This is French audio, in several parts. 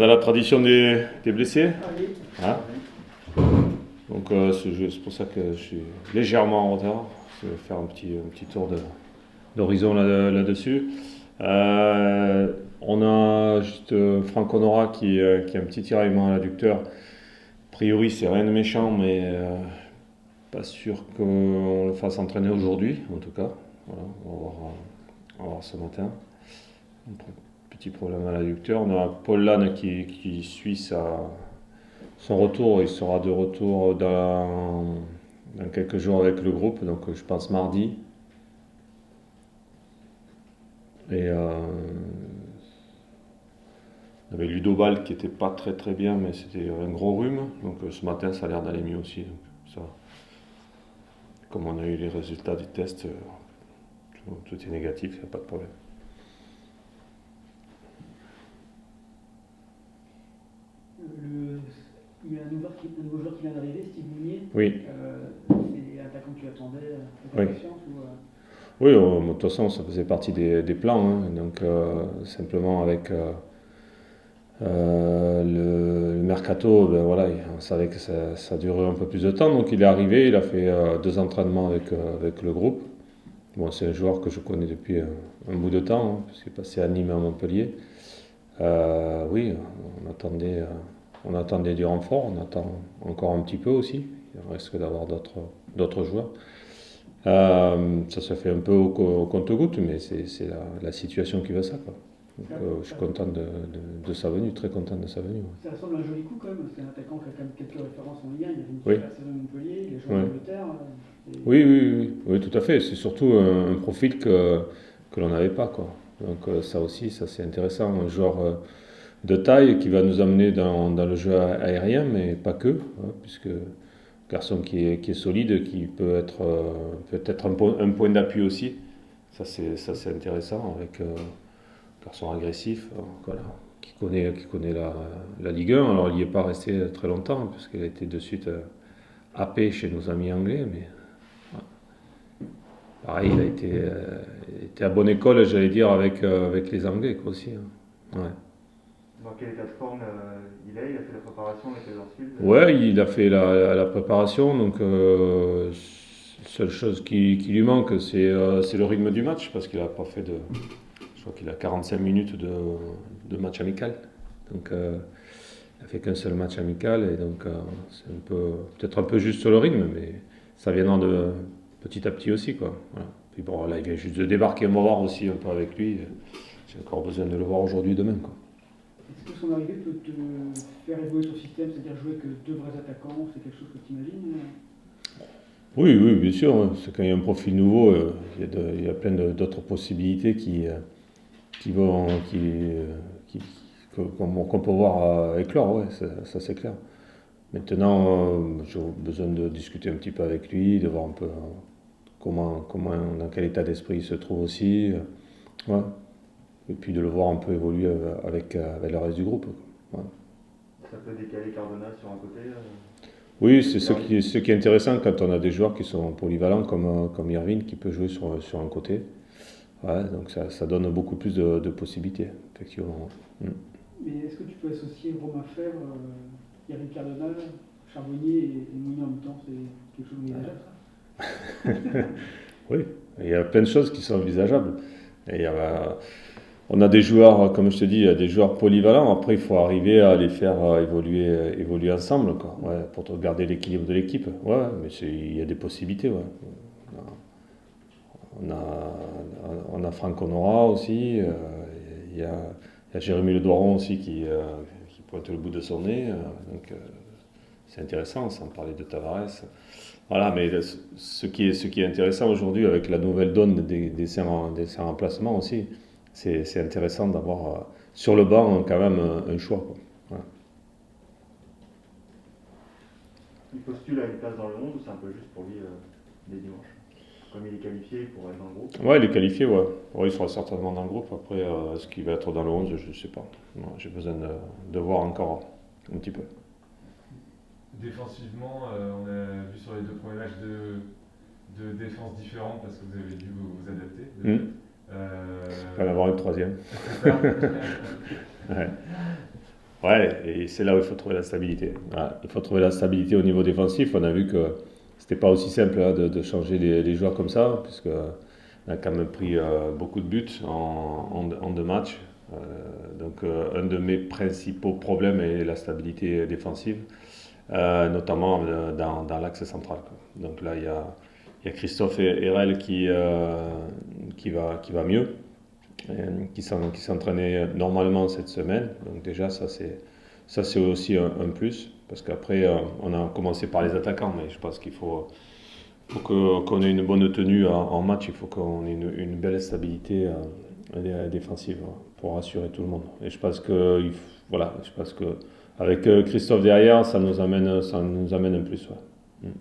Dans la tradition des blessés. Allez. Hein. Donc c'est pour ça que je suis légèrement en retard. Je vais faire un petit tour d'horizon là-dessus. On a juste Franck Honora qui a un petit tiraillement à l'adducteur. A priori, c'est rien de méchant, mais pas sûr qu'on le fasse entraîner aujourd'hui, en tout cas. Voilà, on va voir ce matin. Petit problème à l'adducteur. On a Paul Lannes qui suit son retour. Il sera de retour dans quelques jours avec le groupe, donc je pense mardi. Et on avait Ludobal qui était pas très bien, mais c'était un gros rhume. Donc ce matin, ça a l'air d'aller mieux aussi. Donc, ça, comme on a eu les résultats du test, tout est négatif, il n'y a pas de problème. Il y a un nouveau joueur qui vient d'arriver, Steve Mounier. Oui. C'est l'attaquant que tu attendais avec confiance Oui, de toute façon, ça faisait partie des plans. Hein. Donc, simplement avec le mercato, ben voilà, on savait que ça durait un peu plus de temps. Donc, il est arrivé, il a fait 2 entraînements avec le groupe. Bon, c'est un joueur que je connais depuis un bout de temps, hein, puisqu'il est passé à Nîmes et à Montpellier. Oui, on attendait du renfort, on attend encore un petit peu aussi. Il risque d'avoir d'autres joueurs. Ça se fait un peu au compte-gouttes, mais c'est la situation qui veut ça, quoi. Donc, je suis content de sa venue, très content de sa venue. Ça ressemble à un joli coup quand même, c'est un attaquant qui a quand même quelques références en Ligue 1, il a fait une Oui. super saison à Montpellier, il a joué en Angleterre. Oui, tout à fait. C'est surtout un profil que l'on n'avait pas, quoi. Donc ça aussi, ça c'est intéressant. Un joueur de taille qui va nous amener dans le jeu aérien, mais pas que, hein, puisque garçon qui est solide, qui peut être peut-être un point d'appui aussi. Ça c'est intéressant avec garçon agressif, voilà, qui connaît la Ligue 1. Alors il n'y est pas resté très longtemps puisqu'il a été de suite happé chez nos amis anglais, mais pareil, il a été à bonne école, j'allais dire, avec les Anglais quoi, aussi. Hein. Ouais. Dans quel état de forme il est? Il a fait la préparation avec les Huddersfield? Ouais, il a fait la préparation, donc seule chose qui lui manque, c'est le rythme du match, parce qu'il a pas fait je crois qu'il a 45 minutes de match amical. Donc il a fait qu'un seul match amical, et donc c'est peut-être un peu juste sur le rythme, mais ça viendra de petit à petit aussi, quoi. Voilà. Puis bon, là il vient juste de débarquer, on va voir aussi un peu avec lui. J'ai encore besoin de le voir aujourd'hui, demain, quoi. Est-ce que son arrivée peut te faire évoluer ton système, c'est-à-dire jouer que 2 vrais attaquants, c'est quelque chose que tu imagines? Oui, bien sûr. Hein. C'est quand il y a un profil nouveau, il y a plein d'autres possibilités qu'on peut voir éclore, ouais, ça c'est clair. Maintenant, j'ai besoin de discuter un petit peu avec lui, de voir un peu dans quel état d'esprit il se trouve aussi. Ouais. Et puis de le voir un peu évoluer avec le reste du groupe. Ouais. Ça peut décaler Cardona sur un côté Oui, c'est ce qui est intéressant quand on a des joueurs qui sont polyvalents comme Irvine qui peut jouer sur un côté. Ouais, donc ça donne beaucoup plus de possibilités, effectivement. Mais est-ce que tu peux associer Romain Fèvre, Eric Cardona, Charbonnier et Mounier en même temps? C'est quelque chose d'envisageable, ça? Oui, il y a plein de choses qui sont envisageables. On a des joueurs, comme je te dis, il y a des joueurs polyvalents. Après, il faut arriver à les faire évoluer ensemble, quoi. Ouais, pour garder l'équilibre de l'équipe. Ouais, mais il y a des possibilités. Ouais. On a Franck Honora aussi. Il y a Jérémy Le Doiron aussi qui pointe le bout de son nez. Donc c'est intéressant, sans parler de Tavares. Voilà, mais ce qui est intéressant aujourd'hui avec la nouvelle donne des 5 remplacements aussi, c'est intéressant d'avoir sur le banc quand même un choix, quoi. Voilà. Il postule à une place dans le monde ou c'est un peu juste pour lui les dimanches? Comme il est qualifié pour être dans le groupe? Ouais, il est qualifié, ouais. Ouais, il sera certainement dans le groupe. Après, est-ce qu'il va être dans le 11, je ne sais pas. Non, j'ai besoin de voir encore un petit peu. Défensivement, on a vu sur les 2 premiers matchs de défense différentes parce que vous avez dû vous adapter. Il va y en avoir une troisième. C'est ça. Ouais. Ouais, et c'est là où il faut trouver la stabilité. Voilà, il faut trouver la stabilité au niveau défensif. On a vu que c'était pas aussi simple hein, de changer les joueurs comme ça, puisque on a quand même pris beaucoup de buts en 2 matchs. Un de mes principaux problèmes est la stabilité défensive, notamment dans l'axe central, quoi. Donc là, il y a Christophe Herrel qui va mieux, qui s'entraînait normalement cette semaine. Donc déjà, ça c'est aussi un plus, parce qu'après, on a commencé par les attaquants, mais je pense qu'il qu'on ait une bonne tenue en match, il faut qu'on ait une belle stabilité défensive hein, pour rassurer tout le monde. Et je pense que, voilà, je pense que avec Christophe derrière, ça nous amène un plus. Ouais. Mm.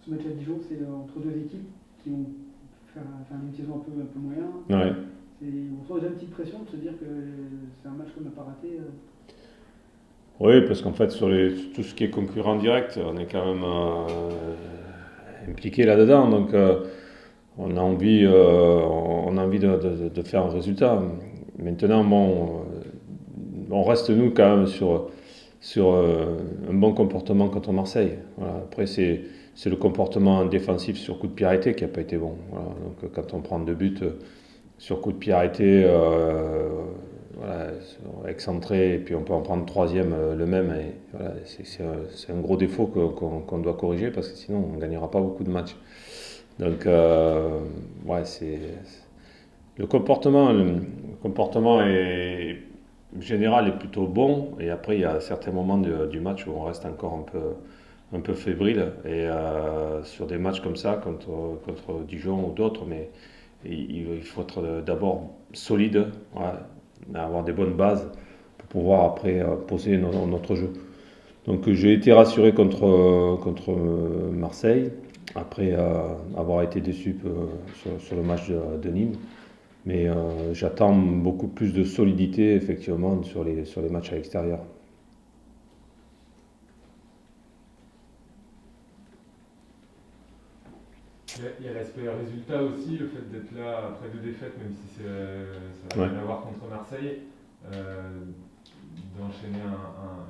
Ce match à Dijon, c'est entre deux équipes qui vont faire une saison un peu moyen. Ouais. On sent déjà une petite pression de se dire que c'est un match qu'on n'a pas raté. Oui, parce qu'en fait, sur tout ce qui est concurrent direct, on est quand même impliqué là-dedans. Donc, on a envie de faire un résultat. Maintenant, bon, on reste nous quand même sur un bon comportement contre Marseille. Voilà. Après, c'est le comportement défensif sur coup de pied arrêté qui n'a pas été bon. Voilà. Donc, quand on prend 2 buts sur coup de pied arrêté, voilà, excentré, et puis on peut en prendre troisième le même. Et voilà, c'est un gros défaut qu'on doit corriger parce que sinon on ne gagnera pas beaucoup de matchs. Donc, ouais, le comportement général est plutôt bon. Et après, il y a certains moments du match où on reste encore un peu fébrile. Et sur des matchs comme ça, contre Dijon ou d'autres, mais il faut être d'abord solide, ouais, avoir des bonnes bases pour pouvoir après poser notre jeu. Donc j'ai été rassuré contre Marseille, après avoir été déçu sur le match de Nîmes. Mais j'attends beaucoup plus de solidité effectivement sur les matchs à l'extérieur. Il y a l'aspect résultat aussi, le fait d'être là après 2 défaites, même si ça n'a Ouais. rien à voir contre Marseille. D'enchaîner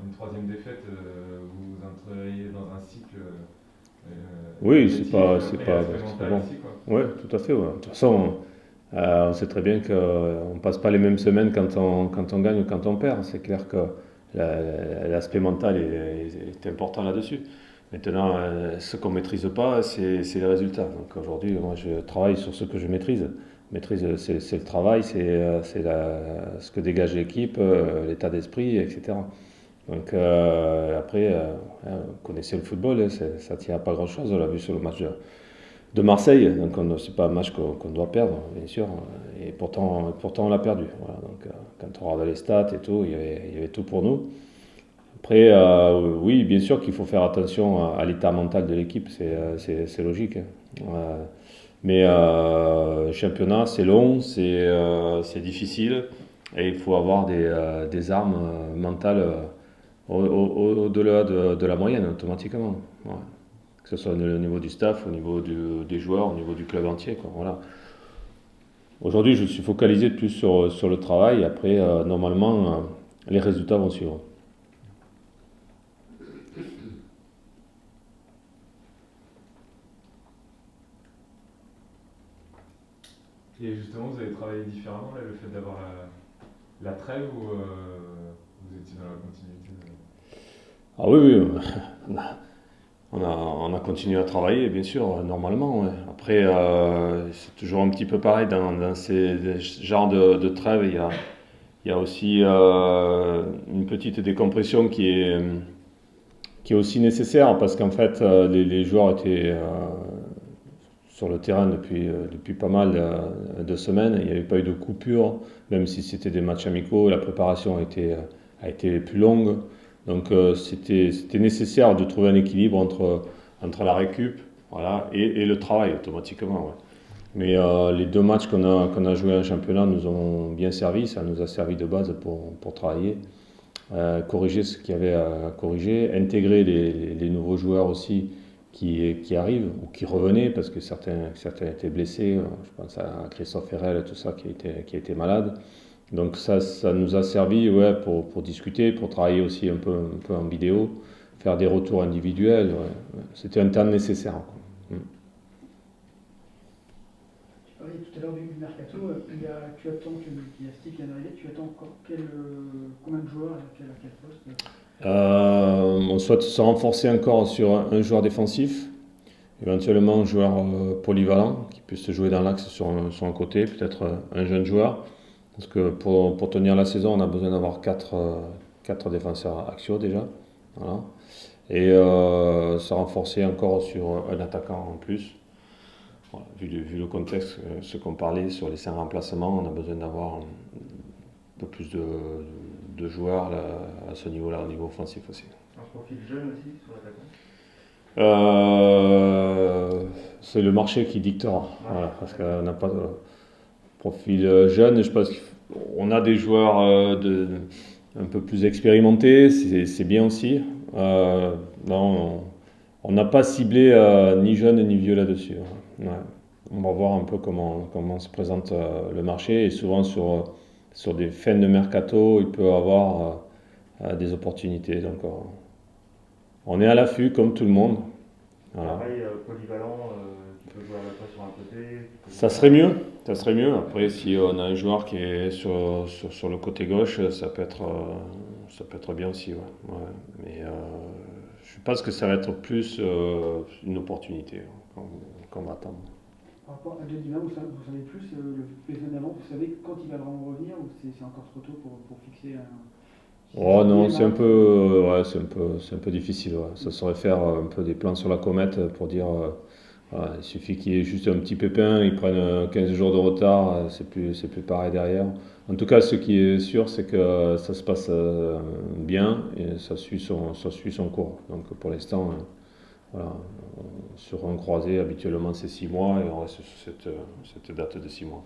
une troisième défaite, vous entreriez dans un cycle Oui, négatif. c'est Après, il y a pas, l'aspect c'est pas mental bon. aussi, quoi. Ouais, tout à fait. Ouais. De toute façon, on sait très bien qu'on ne passe pas les mêmes semaines quand on gagne ou quand on perd. C'est clair que l'aspect mental est important là-dessus. Maintenant, ce qu'on ne maîtrise pas, c'est les résultats. Donc aujourd'hui, moi, je travaille sur ce que je maîtrise. Maîtrise, c'est le travail, ce que dégage l'équipe, l'état d'esprit, etc. Donc après, vous connaissez le football, hein, ça ne tient à pas grand-chose. On l'a vu sur le match de Marseille. Donc c'est pas un match qu'on doit perdre, bien sûr. Et pourtant on l'a perdu. Voilà, donc quand on regarde les stats et tout, il y avait tout pour nous. Après, oui, bien sûr qu'il faut faire attention à l'état mental de l'équipe, c'est logique, hein. Mais championnat, c'est long, c'est difficile, et il faut avoir des armes mentales au-delà de la moyenne, automatiquement. Ouais. Que ce soit au niveau du staff, au niveau des joueurs, au niveau du club entier, quoi. Voilà. Aujourd'hui, je suis focalisé plus sur le travail. Après, normalement, les résultats vont suivre. Et justement, vous avez travaillé différemment, là, le fait d'avoir la trêve, ou vous étiez dans la continuité Ah oui, oui. On a continué à travailler, bien sûr, normalement. Ouais. Après, c'est toujours un petit peu pareil dans ces genres de trêves. Il y a aussi une petite décompression qui est aussi nécessaire parce qu'en fait, les joueurs étaient sur le terrain depuis pas mal de semaines. Il n'y avait pas eu de coupure, même si c'était des matchs amicaux. La préparation a été plus longue. Donc c'était nécessaire de trouver un équilibre entre la récup, voilà, et le travail automatiquement. Ouais. Mais les 2 matchs qu'on a joués en championnat nous ont bien servi. Ça nous a servi de base pour travailler, corriger ce qu'il y avait à corriger, intégrer les nouveaux joueurs aussi qui arrivent ou qui revenaient parce que certains étaient blessés. Je pense à Christophe Herrel et tout ça qui a été malade. Donc ça nous a servi ouais, pour discuter, pour travailler aussi un peu en vidéo, faire des retours individuels. Ouais. C'était un temps nécessaire, quoi. Tu parlais tout à l'heure du mercato. Tu attends qu'il y a Steve qui vient d'arriver. Tu attends encore combien de joueurs à quel poste? On souhaite se renforcer encore sur un joueur défensif, éventuellement un joueur polyvalent qui puisse jouer dans l'axe sur un côté, peut-être un jeune joueur. Parce que pour tenir la saison, on a besoin d'avoir 4 défenseurs axiaux déjà. Voilà. Et se renforcer encore sur un attaquant en plus. Voilà. Vu le contexte, ce qu'on parlait sur les 5 remplacements, on a besoin d'avoir un peu plus de joueurs là, à ce niveau-là, au niveau offensif aussi. Un profil jeune aussi sur l'attaquant. C'est le marché qui dictera, voilà, parce qu'on n'a pas de profil jeune. Je pense qu'on a des joueurs un peu plus expérimentés, c'est bien aussi. Non, on n'a pas ciblé ni jeune ni vieux là-dessus. Ouais. On va voir un peu comment se présente le marché et souvent sur des fins de mercato, il peut y avoir des opportunités. Donc on est à l'affût comme tout le monde. Voilà. Pareil, polyvalent, tu peux jouer à la fois sur un côté. Ça serait mieux. Ça serait mieux. Après, si on a un joueur qui est sur le côté gauche, ça peut être bien aussi. Ouais. Ouais. Mais je pense que ça va être plus une opportunité qu'on va attendre. Par rapport à Djadima, vous savez plus le phénomène avant, vous savez quand il va vraiment revenir ou c'est encore trop tôt pour fixer un. Oh non, c'est un peu, ouais, c'est un peu difficile. Ouais. Ça saurait faire un peu des plans sur la comète pour dire, voilà, il suffit qu'il y ait juste un petit pépin, ils prennent 15 jours de retard, c'est plus pareil derrière. En tout cas, ce qui est sûr, c'est que ça se passe bien et ça suit son cours. Donc pour l'instant, voilà, sur un croisé, habituellement c'est 6 mois et on reste sur cette date de 6 mois.